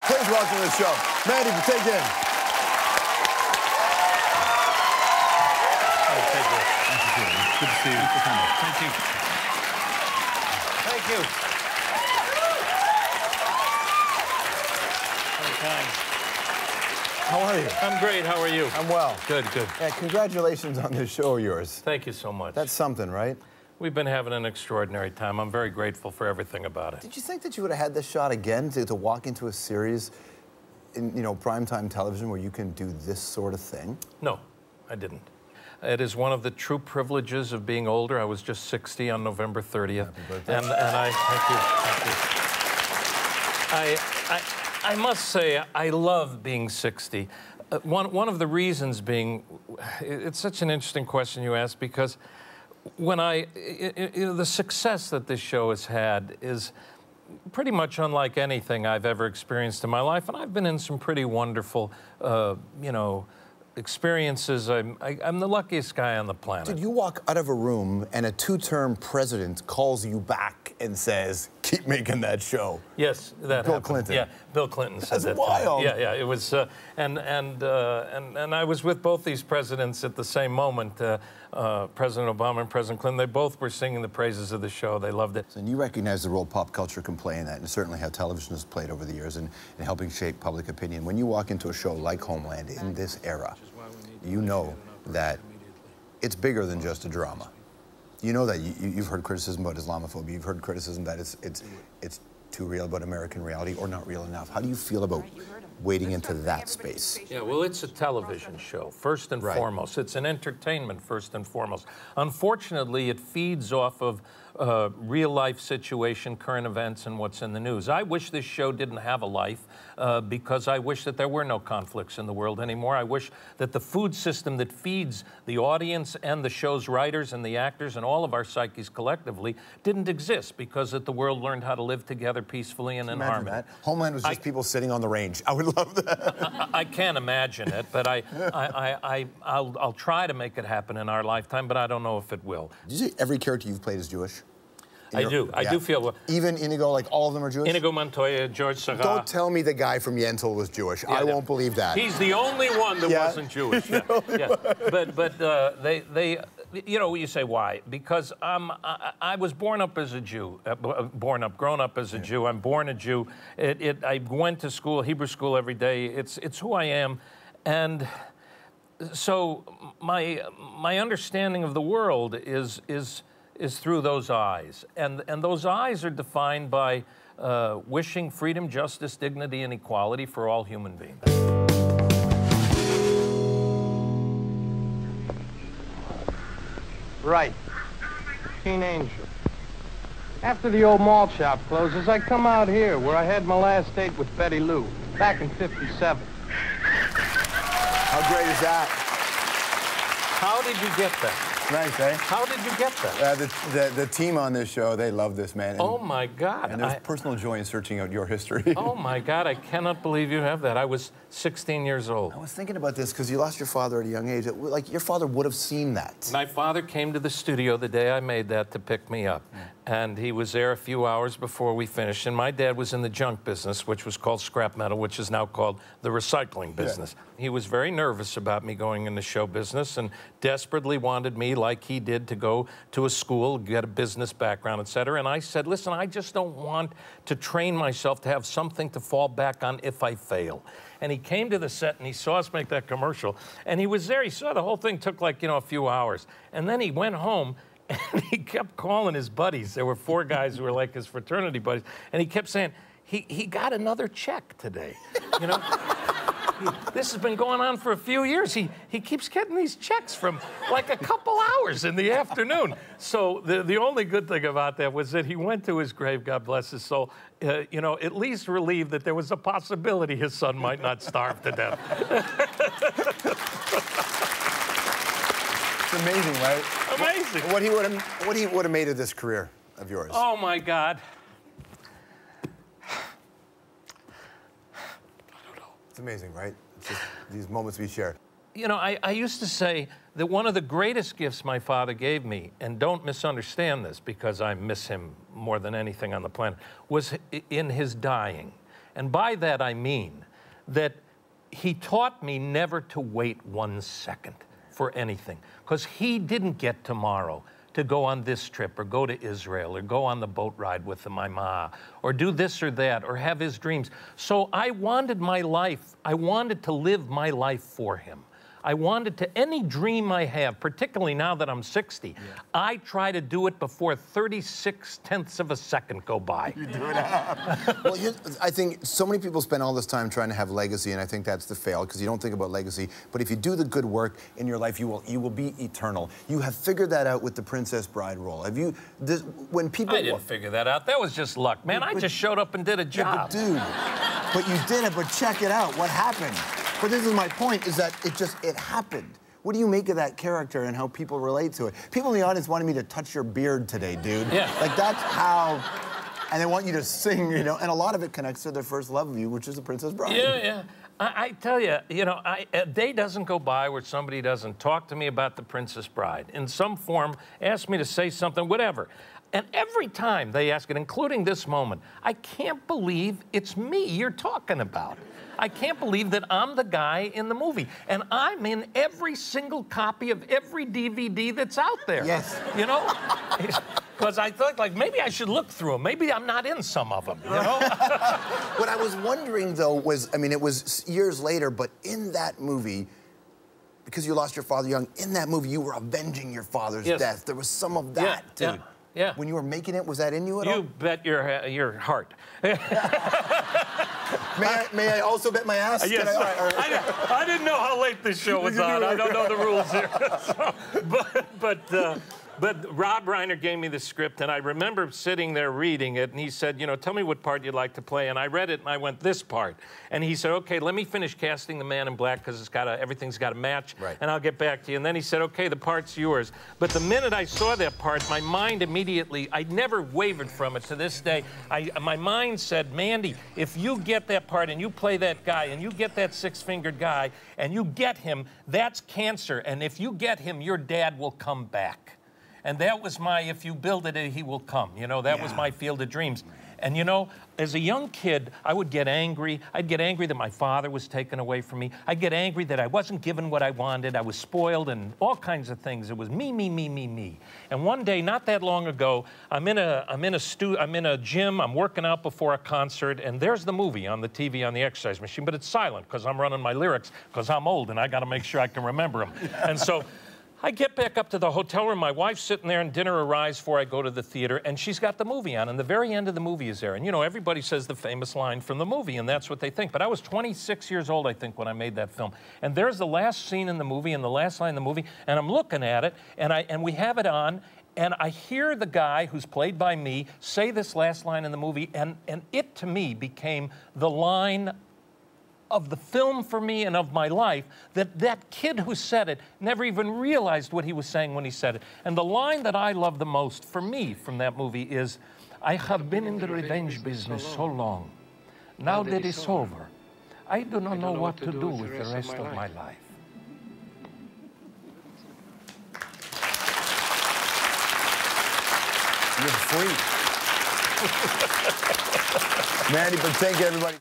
Please welcome to the show, Mandy Patinkin. Thank you. Good to see you. Thank you. Thank you. Okay. How are you? I'm great. How are you? I'm well. Good, good. Yeah, congratulations on this show of yours. Thank you so much. That's something, right? We've been having an extraordinary time. I'm very grateful for everything about it. Did you think that you would have had this shot again to walk into a series in, primetime television where you can do this sort of thing? No, I didn't. It is one of the true privileges of being older. I was just 60 on November 30th. Happy birthday. And I thank you. I must say, I love being 60. One of the reasons being, it's such an interesting question you asked, because when the success that this show has had is pretty much unlike anything I've ever experienced in my life, and I've been in some pretty wonderful, experiences. I'm the luckiest guy on the planet. Did you walk out of a room and a two-term president calls you back and says, "Keep making that show"? Yes, that Bill happened. Clinton. Yeah, Bill Clinton said That's that. wild. Yeah, it was, and I was with both these presidents at the same moment. President Obama and President Clinton. They both were singing the praises of the show. They loved it. And you recognize the role pop culture can play in that, and certainly how television has played over the years in helping shape public opinion. When you walk into a show like Homeland in this era, you know that it's bigger than just a drama. You know that you've heard criticism about Islamophobia. You've heard criticism that it's too real about American reality or not real enough. How do you feel about wading into that space? Yeah, well, it's a television show, first and foremost. It's an entertainment, first and foremost. Unfortunately, it feeds off of real-life situation, current events, and what's in the news. I wish this show didn't have a life because I wish that there were no conflicts in the world anymore. I wish that the food system that feeds the audience and the show's writers and the actors and all of our psyches collectively didn't exist, because that the world learned how to live together peacefully and in harmony. That? Homeland was just people sitting on the range. I would love that. I can't imagine it, but I'll try to make it happen in our lifetime, but I don't know if it will. Did you say every character you've played is Jewish? I do. I do feel... Well, even Inigo, like all of them are Jewish? Inigo Montoya, George Stroumboulopoulos. Don't tell me the guy from Yentl was Jewish. Yeah, I won't believe that. He's the only one that wasn't Jewish. Yeah. But they you say why? Because I was born up as a Jew, grown up as a Jew. I'm born a Jew. I went to school, Hebrew school every day. It's who I am, and so my understanding of the world is through those eyes, and those eyes are defined by wishing freedom, justice, dignity, and equality for all human beings. Right. Teen Angel. After the old malt shop closes, I come out here where I had my last date with Betty Lou, back in '57. How great is that? How did you get that? Nice, eh? How did you get that? The team on this show, they love this, man. And, oh, my God. And there's personal joy in searching out your history. Oh, my God. I cannot believe you have that. I was 16 years old. I was thinking about this because you lost your father at a young age. Like, your father would have seen that. My father came to the studio the day I made that to pick me up. And he was there a few hours before we finished. And my dad was in the junk business, which was called scrap metal, which is now called the recycling business. He was very nervous about me going into show business and desperately wanted me, like he did, to go to a school, get a business background, et cetera. And I said, listen, I just don't want to train myself to have something to fall back on if I fail. And he came to the set and he saw us make that commercial. And he was there. He saw the whole thing took like, a few hours. And then he went home and he kept calling his buddies. There were 4 guys who were like his fraternity buddies. And he kept saying, he got another check today, This has been going on for a few years. He keeps getting these checks from like a couple hours in the afternoon. So the only good thing about that was that he went to his grave, God bless his soul, at least relieved that there was a possibility his son might not starve to death. It's amazing, right? Amazing. What he would have made of this career of yours? Oh, my God. It's amazing, right? It's just these moments we share. I used to say that one of the greatest gifts my father gave me, and don't misunderstand this because I miss him more than anything on the planet, was in his dying. And by that I mean that he taught me never to wait 1 second for anything, because he didn't get tomorrow to go on this trip or go to Israel or go on the boat ride with the mama or do this or that or have his dreams. So I wanted my life, I wanted to live my life for him. I wanted to, any dream I have, particularly now that I'm 60, I try to do it before 36/10 of a second go by. You do it up. Well, I think so many people spend all this time trying to have legacy, and I think that's the fail, because you don't think about legacy. But if you do the good work in your life, you will be eternal. You have figured that out with the Princess Bride role. Have you? When people, I didn't figure that out. That was just luck, man. I just showed up and did a job. Yeah, but dude, but you did it. But check it out. What happened? But this is my point, is that it happened. What do you make of that character and how people relate to it? People in the audience wanted me to touch your beard today, dude. Yeah. Like, that's how, and they want you to sing, you know, and a lot of it connects to their first love of you, which is The Princess Bride. Yeah, yeah. I tell you, you know, a day doesn't go by where somebody doesn't talk to me about The Princess Bride in some form, ask me to say something, whatever. And every time they ask it, including this moment, I can't believe it's me you're talking about. I can't believe that I'm the guy in the movie. And I'm in every single copy of every DVD that's out there. Yes. You know? Because I thought, like, maybe I should look through them. Maybe I'm not in some of them, you know? What I was wondering, though, was, I mean, it was years later, but in that movie, because you lost your father young, in that movie, you were avenging your father's death. There was some of that, dude. Yeah. When you were making it, was that in you at all? You bet your heart. May I also bet my ass? Yes. I didn't know how late this show was on. I don't know the rules here. So, but Rob Reiner gave me the script, and I remember sitting there reading it, and he said, you know, tell me what part you'd like to play. And I read it, and I went, this part. And he said, okay, let me finish casting the man in black, because everything's got to match, and I'll get back to you. And then he said, okay, the part's yours. But the minute I saw that part, my mind immediately, I never wavered from it to this day. My mind said, Mandy, if you get that part and you play that guy and you get that six-fingered guy and you get him, that's cancer. And if you get him, your dad will come back. And that was my, if you build it, he will come. You know, that was my field of dreams. And, you know, as a young kid, I would get angry. I'd get angry that my father was taken away from me. I'd get angry that I wasn't given what I wanted. I was spoiled and all kinds of things. It was me, me, me, me, me. And one day, not that long ago, I'm in a gym. I'm working out before a concert, and there's the movie on the TV on the exercise machine, but it's silent because I'm running my lyrics because I'm old and I got to make sure I can remember them. And so I get back up to the hotel room. My wife's sitting there, and dinner arrives before I go to the theater, and she's got the movie on, and the very end of the movie is there. And, you know, everybody says the famous line from the movie, and that's what they think. But I was 26 years old, I think, when I made that film. And there's the last scene in the movie and the last line in the movie, and I'm looking at it, and we have it on, and I hear the guy who's played by me say this last line in the movie, and it, to me, became the line of the film for me and of my life, that kid who said it never even realized what he was saying when he said it. And the line that I love the most for me from that movie is, I have been in the revenge business so long. Now that it's over, I do not know what to do with the rest of my life. You're free. Mandy Patinkin, everybody.